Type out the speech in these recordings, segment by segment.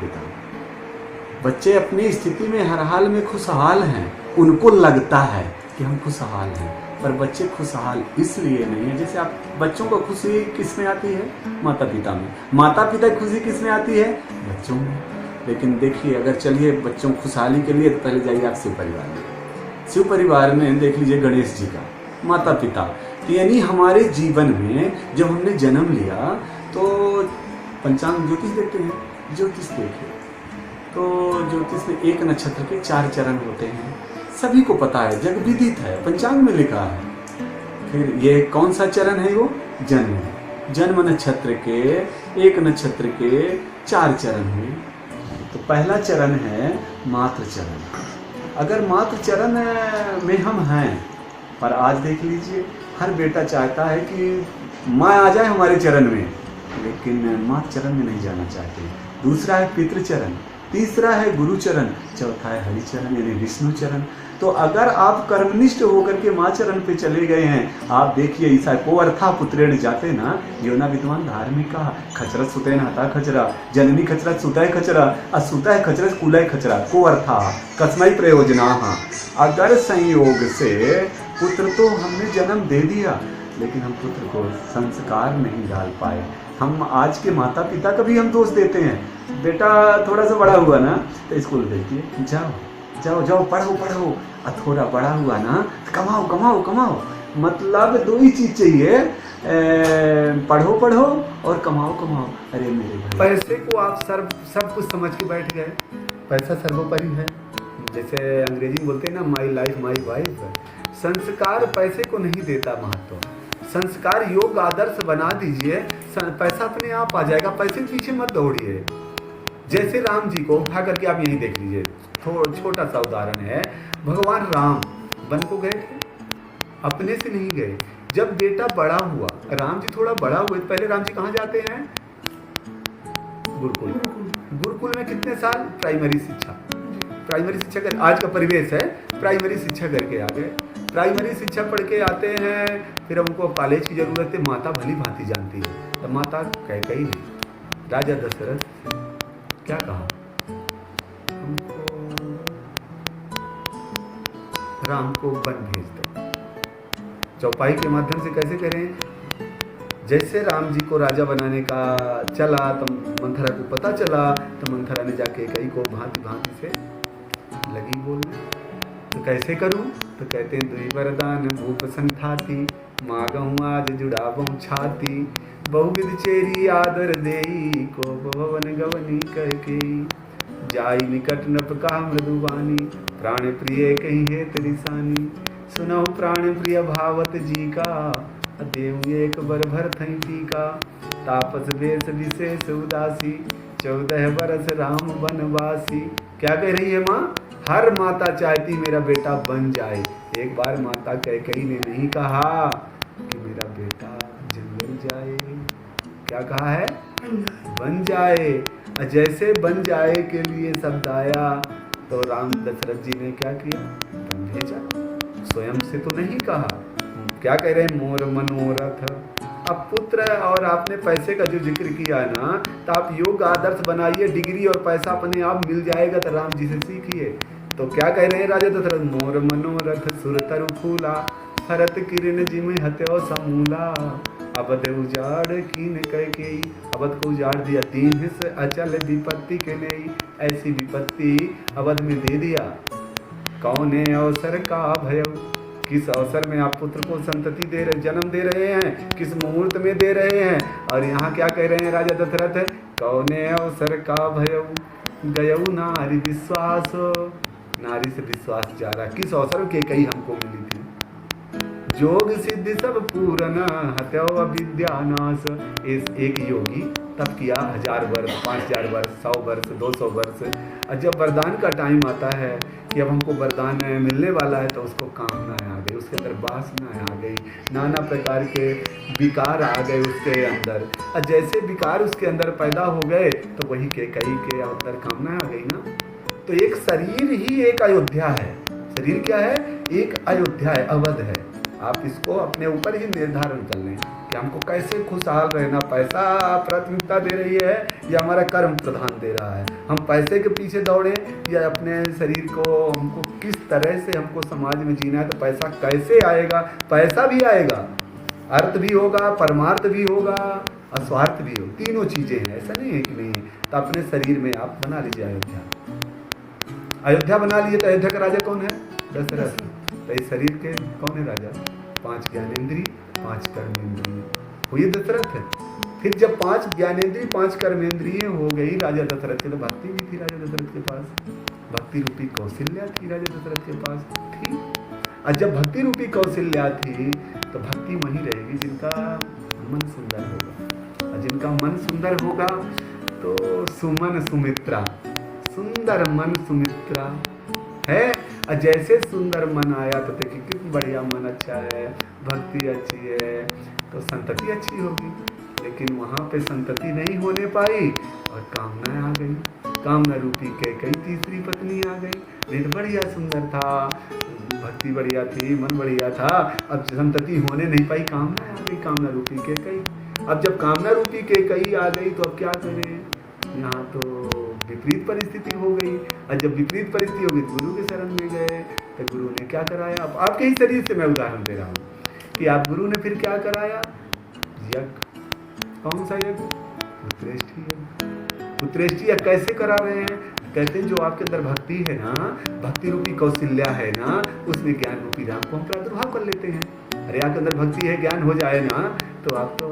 पिता। बच्चे अपनी स्थिति में हर हाल में खुशहाल हैं, उनको लगता है कि हम खुशहाल हैं, पर बच्चे खुशहाल इसलिए नहीं है। जैसे आप बच्चों को खुशी किस में आती है? माता पिता में। माता पिता की खुशी किस में आती है? बच्चों में। लेकिन देखिए, अगर चलिए बच्चों की खुशहाली के लिए, तो पहले जाइए आप शिव परिवार में। शिव परिवार में देख लीजिए गणेश जी का माता पिता, तो यानी हमारे जीवन में जब हमने जन्म लिया तो पंचांग ज्योतिष देखते हैं, ज्योतिष देखिए तो ज्योतिष में एक नक्षत्र के 4 चरण होते हैं, सभी को पता है, जग विदित है, पंचांग में लिखा है। फिर ये कौन सा चरण है? वो जन्म। जन्म नक्षत्र के, एक नक्षत्र के 4 चरण हुए। तो पहला चरण है मातृ चरण। अगर मातृ चरण में हम हैं, पर आज देख लीजिए हर बेटा चाहता है कि माँ आ जाए हमारे चरण में, लेकिन मातृ चरण में नहीं जाना चाहते। दूसरा है पितृ चरण, तीसरा है गुरु चरण, चौथा है हरि चरण यानी विष्णु चरण। तो अगर आप कर्मनिष्ठ होकर के माँ चरण पे चले गए हैं, आप देखिए ईसा को अर्था पुत्रेण जाते ना योना विद्वान धार्मिका खचरत सुतैन हता खचरा जननी खचरत सुतय खचरा असुतय खचरत कुलय खचरा को अर्था कस्मै प्रयोजना। अगर संयोग से पुत्र तो हमने जन्म दे दिया, लेकिन हम पुत्र को संस्कार नहीं डाल पाए। हम आज के माता पिता का भी हम दोष देते हैं। बेटा थोड़ा सा बड़ा हुआ ना तो स्कूल भेजिए, जाओ जाओ जाओ पढ़ो पढ़ो, और थोड़ा बड़ा हुआ ना तो कमाओ कमाओ कमाओ। मतलब 2 ही चीज चाहिए, पढ़ो पढ़ो और कमाओ कमाओ। अरे मेरे भाई, पैसे को आप सब कुछ समझ के बैठ गए, पैसा सर्वोपरि है। जैसे अंग्रेजी में बोलते हैं ना, माई लाइफ माई वाइफ। संस्कार पैसे को नहीं देता महत्व, संस्कार योग आदर्श बना दीजिए, पैसा अपने आप आ जाएगा। पैसे के पीछे मत दौड़िए। जैसे राम जी को उठा करके आप यही देख लीजिए, छोटा सा उदाहरण है। भगवान राम वन को गए थे, अपने से नहीं गए। जब बेटा बड़ा हुआ, राम जी थोड़ा बड़ा हुए, पहले राम जी कहाँ जाते हैं? गुरुकुल। गुरुकुल में कितने साल? प्राइमरी शिक्षा। प्राइमरी शिक्षा कर, आज का परिवेश है, प्राइमरी शिक्षा करके आ गए। प्राइमरी शिक्षा पढ़ के आते हैं, फिर हमको कॉलेज की जरूरत है। माता भली भांति जानती है, तो माता कैकेयी ने राजा दशरथ क्या कहा? हमको राम को वन भेज दो। चौपाई के माध्यम से कैसे करें? जैसे राम जी को राजा बनाने का चला, तो मंथरा को पता चला, तो मंथरा ने जाके कैकेयी को भांति भांति से लगी बोलने। तो कैसे करूं? तो कहते हैं दुई वरदान भूप संठाती, मांगहूं आज जुड़ावूं छाती, बहुविध चेरी आदर देई, को भवन गवनी कैकेयी, जाई निकट नप का मृदुवानी, प्राण प्रिय कहीं है तरिसानी, सुनहु प्राण प्रिय भावत जी का, देव एक बर भर थई टीका, तापस वेश विशेष उदासी, 14 बरस राम वनवासी। क्या कह रही है माँ? हर माता चाहती मेरा बेटा बन जाए। एक बार माता कैकेयी ने नहीं कहा कि मेरा बेटा जंगल जाए, क्या कहा है? बन जाए। जैसे बन जाए के लिए शब्द आया, तो राम दशरथ जी ने क्या किया? बन भेजा। स्वयं से तो नहीं कहा। क्या कह रहे हैं? मोर मनोरथ। अब पुत्र और आपने पैसे का जो जिक्र किया ना, तो आप योग आदर्श बनाइए, डिग्री और पैसा अपने आप मिल जाएगा। तो राम जी से सीखिए। तो क्या कह रहे हैं राजा दशरथ? मोर मनोरथ सुरतरु फूला, हरत किरण जिम हत्यो समूला, अवध उजाड़ कीन कैकेयी। अवध को उजाड़ दिया, 3 हिस्से अचल विपत्ति के नहीं। ऐसी विपत्ति अवध में दे दिया। कौने अवसर का भय? किस अवसर में आप पुत्र को संतति दे रहे, जन्म दे रहे हैं, किस मुहूर्त में दे रहे हैं? और यहाँ क्या कह रहे हैं राजा दशरथ? कौने अवसर का भय गयऊ नारी विश्वास। नारी से विश्वास जा रहा। किस अवसर के कई हमको मिली थी? जोग सिद्धि सब पूर्ण हत्यो विद्या नाश। एक योगी तब किया 1000 वर्ष, 5000 वर्ष, 100 वर्ष, 200 वर्ष। और जब वरदान का टाइम आता है कि अब हमको वरदान मिलने वाला है, तो उसको कामना आ गई, उसके अंदर वासना आ गई, नाना प्रकार के विकार आ गए उसके अंदर। और जैसे विकार उसके अंदर पैदा हो गए, तो वही कैकेयी के अंदर कामना आ गई ना। तो एक शरीर ही एक अयोध्या है। शरीर क्या है? एक अयोध्या है, अवध है। आप इसको अपने ऊपर ही निर्धारण कर लें। कि हमको कैसे खुशहाल रहना, पैसा प्राथमिकता दे रही है या हमारा कर्म प्रधान दे रहा है, हम पैसे के पीछे दौड़े या अपने शरीर को, हमको किस तरह से हमको समाज में जीना है, तो पैसा कैसे आएगा, पैसा भी आएगा, अर्थ भी होगा, परमार्थ भी होगा और स्वार्थ भी हो, तीनों चीजें हैं, ऐसा नहीं है कि नहीं है। तो अपने शरीर में आप बना लीजिए अयोध्या, अयोध्या बना लिए। तो अयोध्या का राजा कौन है? दशरथ। तो इस शरीर के कौन है राजा? 5 ज्ञानेंद्रिय 5 कर्मेंद्रिय, वो ये दशरथ है। फिर जब 5 ज्ञानेंद्रिय 5 कर्मेंद्रिय हो गई राजा दशरथ के, तो भक्ति भी थी राजा दशरथ के पास, भक्ति रूपी कौशल्या थी राजा दशरथ के पास थी। और जब भक्ति रूपी कौशल्या थी तो भक्ति वही रहेगी जिनका मन सुंदर होगा, और जिनका मन सुंदर होगा तो सुमन सुमित्रा, सुंदर मन सुमित्रा है। और जैसे सुंदर मन आया तो देखिए कितना बढ़िया मन अच्छा है, भक्ति अच्छी है तो संतति अच्छी होगी। लेकिन वहाँ पे संतति नहीं होने पाई और कामना आ गई, कामना रूपी के कई तीसरी पत्नी आ गई। नहीं तो बढ़िया सुंदर था, भक्ति बढ़िया थी, मन बढ़िया था, अब संतति होने नहीं पाई, कामना आ गई, कामना रूपी के कई। अब जब कामना रूपी के कई आ गई तो अब क्या करें, यहाँ तो विपरीत परिस्थिति हो गई। और जब विपरीत परिस्थिति हो गई तो गुरु के शरण में गए, तो गुरु ने क्या कराया, अब आपके ही शरीर से मैं उदाहरण दे रहा हूँ कि आप गुरु ने फिर क्या कराया, यज्ञ। कौन सा यज्ञ? पुत्रेष्ठी यज्ञ। पुत्रेष्ठी यज्ञ कैसे करा रहे हैं? कहते हैं जो आपके अंदर भक्ति है ना, भक्ति रूपी कौशल्या है ना, उसमें ज्ञान रूपी राम को हम प्रादुर्भाव कर लेते हैं। अरे आपके अंदर भक्ति है, ज्ञान हो जाए ना, तो आप तो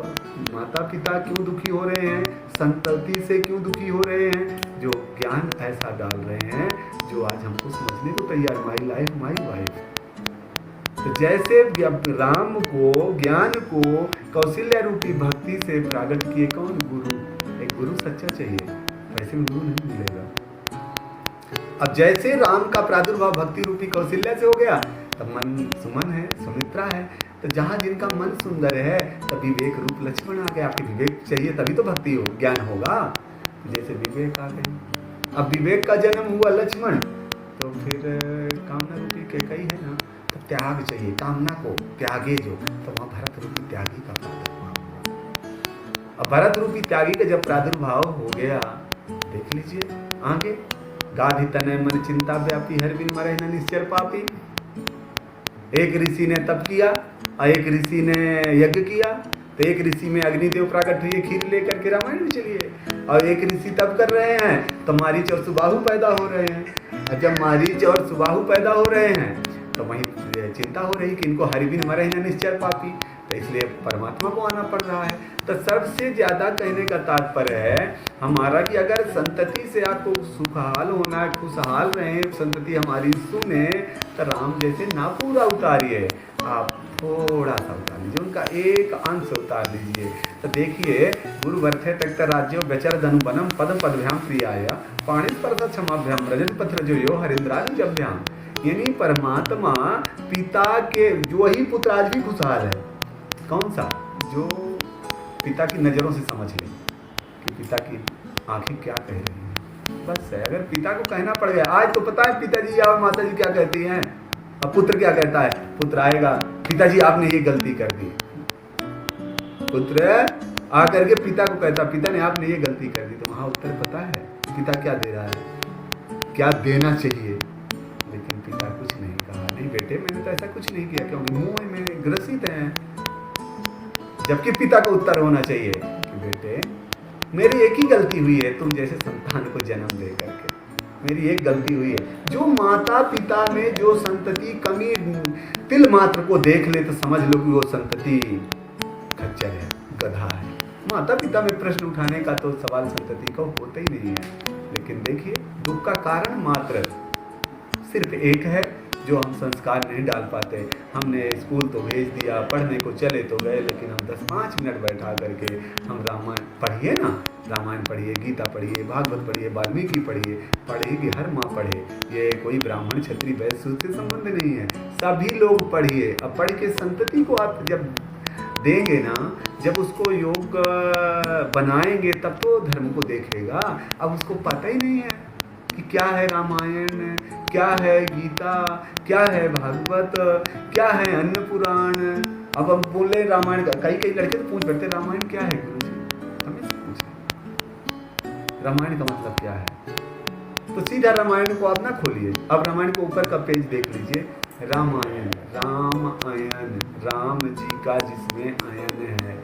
माता पिता क्यों दुखी हो रहे हैं, संतति से क्यों दुखी हो रहे हैं, जो ज्ञान ऐसा डाल रहे हैं जो आज हमको समझने को तैयार, माई लाइफ माई वाइफ। तो जैसे राम को, ज्ञान को कौशल्या रूपी भक्ति से प्रागट किए कौन? गुरु। एक गुरु सच्चा चाहिए, ऐसे में गुरु नहीं मिलेगा। अब जैसे राम का प्रादुर्भाव भक्ति रूपी कौशल्या से हो गया, तब मन सुमन है, सुमित्रा है। तो जहाँ जिनका मन सुंदर है तब विवेक रूप लक्ष्मण आ गया। आपके विवेक चाहिए तभी तो भक्ति हो, ज्ञान होगा। जैसे विवेक आ गई, अब विवेक का जन्म हुआ लक्ष्मण, तो फिर कामना रूपी कैकेयी है ना, तो त्याग चाहिए, कामना को त्यागे जो, तो वहाँ भरत रूपी त्यागी का प्रादुर्भाव हुआ। अब भरत रूपी त्यागी का जब प्रादुर्भाव हो गया, देख लीजिए आगे, गाधि तनय मन चिंता व्यापी, हर बिन मरहि न निश्चर पापी। एक ऋषि ने तप किया और एक ऋषि ने यज्ञ किया। तो एक ऋषि में अग्निदेव प्रकट हुए खीर लेकर के, रामायण में चलिए, और एक ऋषि तप कर रहे हैं तो मारीच और सुबाहु पैदा हो रहे हैं। और जब मारीच और सुबाहु पैदा हो रहे हैं तो वहीं चिंता हो रही कि इनको हर बिन मरहि न निश्चर पापी, तो इसलिए परमात्मा को आना पड़ रहा है। तो सबसे ज्यादा कहने का तात्पर्य है हमारा कि अगर संतति से आपको सुखहाल होना है, खुशहाल रहे, संतति हमारी सुने, तो राम जैसे ना पूरा उतारिए, आप थोड़ा सा उतार लीजिए, उनका एक अंश उतार लीजिए। तो देखिए, गुरु वर्थे तक्त राज्यो व्यचर धनु बनम पद पदभ्याम प्रियाया पाणि स्पर्श क्षमाभ्याम रजन पत्र जो यो हरिंद्रानी जभ्याम। यानी परमात्मा पिता के, जो वही पुत्र आज भी खुशहाल है। कौन सा? जो पिता की नज़रों से समझ ले कि पिता की आंखें क्या कह रही हैं, बस है। अगर पिता को कहना पड़ गया, आज तो पता है पिताजी या माता जी क्या कहती हैं, अब पुत्र क्या कहता है, पुत्र आएगा, पिताजी आपने ये गलती कर दी। पुत्र आकर के पिता को कहता, पिता ने आपने ये गलती कर दी, तो वहाँ उत्तर पता है पिता क्या दे रहा है, क्या देना चाहिए। लेकिन पिता कुछ नहीं कहा, नहीं बेटे मैंने तो ऐसा कुछ नहीं किया, क्योंकि मुँह में ग्रसित हैं। जबकि पिता को उत्तर होना चाहिए कि बेटे मेरी एक ही गलती हुई है, तुम जैसे संतान को जन्म दे करके, मेरी एक गलती हुई है। जो माता पिता में जो संतति कमी तिल मात्र को देख ले तो समझ लो कि वो संतति खच्चर है, गधा है। माता पिता में प्रश्न उठाने का तो सवाल संतति को होता ही नहीं है। लेकिन देखिए, दुख का कारण मात्र सिर्फ एक है, जो हम संस्कार नहीं डाल पाते। हमने स्कूल तो भेज दिया, पढ़ने को चले तो गए, लेकिन हम 10-5 मिनट बैठा करके हम रामायण पढ़िए ना, रामायण पढ़िए, गीता पढ़िए, भागवत पढ़िए, वाल्मीकि पढ़िए, पढ़ेगी हर माँ पढ़े। ये कोई ब्राह्मण क्षत्रिय वैश्य सूत्र से संबंध नहीं है, सभी लोग पढ़िए। अब पढ़ के संतति को आप जब देंगे ना, जब उसको योग बनाएंगे तब तो धर्म को देखेगा। अब उसको पता ही नहीं है कि क्या है रामायण, क्या है गीता, क्या है भागवत, क्या है अन्न पुराण, अब हम बोले रामायण का, कई कई लड़के तो पूछ बैठते रामायण क्या है गुरुजी, हमें से पूछे रामायण का मतलब क्या है। तो सीधा रामायण को आप ना खोलिए, अब रामायण के ऊपर का पेज देख लीजिए, रामायण, राम आयन, राम जी का जिसमें आयन है।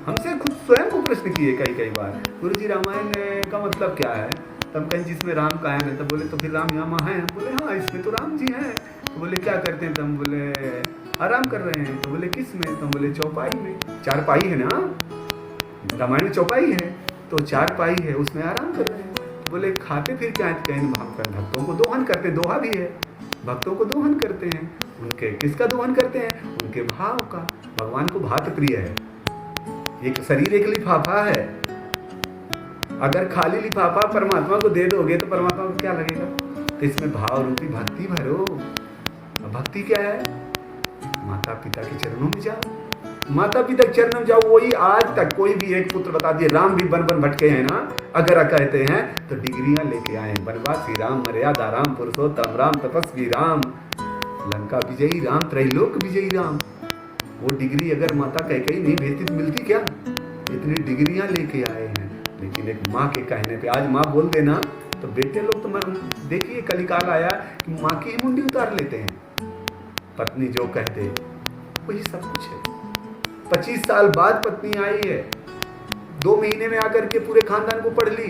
हमसे खुद स्वयं को प्रश्न किए कई बार, गुरुजी रामायण का मतलब क्या है। तब कहीं जिसमें राम का आयन है, तब बोले तो फिर राम यहाँ है। हम बोले हाँ इसमें तो राम जी हैं। तो बोले क्या करते हैं, तो हम बोले आराम कर रहे हैं। तो बोले किस में, तो हम बोले चौपाई में, चारपाई है ना, रामायण में चौपाई है तो चारपाई है, उसमें आराम कर रहे हैं। तो बोले खाते फिर क्या है, कहीं भक्तों को दोहन करते हैं, दोहा भी है, भक्तों को दोहन करते हैं। उनके किसका दोहन करते हैं, उनके भाव का। भगवान को भात प्रिय है। एक शरीर एक लिफाफा है, अगर खाली लिफाफा परमात्मा को दे दोगे तो परमात्मा को क्या लगेगा। तो इसमें भाव रूपी भक्ति भरो। भक्ति क्या है, माता पिता के चरणों में जाओ, माता पिता के चरणों में जाओ। वही आज तक कोई भी एक पुत्र बता दिए, राम भी बन भटके हैं ना, अगर कहते हैं तो डिग्रियां लेके आए, बनवासी राम, मर्यादा राम, पुरुषोत्तम राम, तपस्वी राम, लंका विजयी राम, त्रैलोक विजयी राम। वो डिग्री अगर माता कैकेयी नहीं भेजती तो मिलती क्या। इतनी डिग्रियां लेके आए हैं। लेकिन एक माँ के कहने पे, आज माँ बोल देना तो बेटे लोग तो देखिए कलिकाल आया कि माँ की ही मुंडी उतार लेते हैं। पत्नी जो कहते वही सब कुछ है। 25 साल बाद पत्नी आई है, 2 महीने में आकर के पूरे खानदान को पढ़ ली।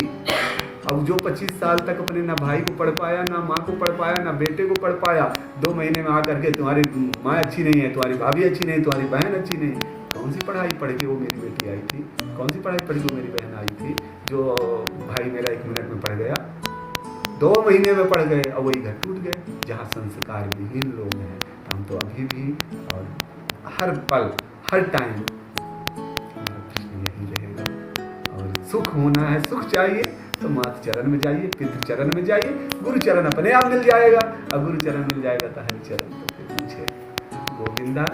अब जो 25 साल तक अपने ना भाई को पढ़ पाया, ना माँ को पढ़ पाया, ना बेटे को पढ़ पाया, 2 महीने में आकर के तुम्हारी माँ अच्छी नहीं है, तुम्हारी भाभी अच्छी नहीं, तुम्हारी बहन अच्छी नहीं। कौन सी पढ़ाई पढ़ के वो मेरी बेटी आई थी, कौन सी पढ़ाई पढ़ के वो मेरी बहन आई थी, जो भाई मेरा 1 मिनट में पढ़ गया, 2 महीने में पढ़ गए और वही घर टूट गए। जहाँ संस्कार विहीन लोग हैं, हम तो अभी भी और हर पल हर टाइम हमारा प्रश्न यही रहेगा। और सुख होना है, सुख चाहिए तो मात चरण में जाइए, पितृ चरण में जाइए, गुरु चरण अपने आप मिल जाएगा। और गुरु चरण मिल जाएगा तो हर चरण तो फिर पूछे गोविंदा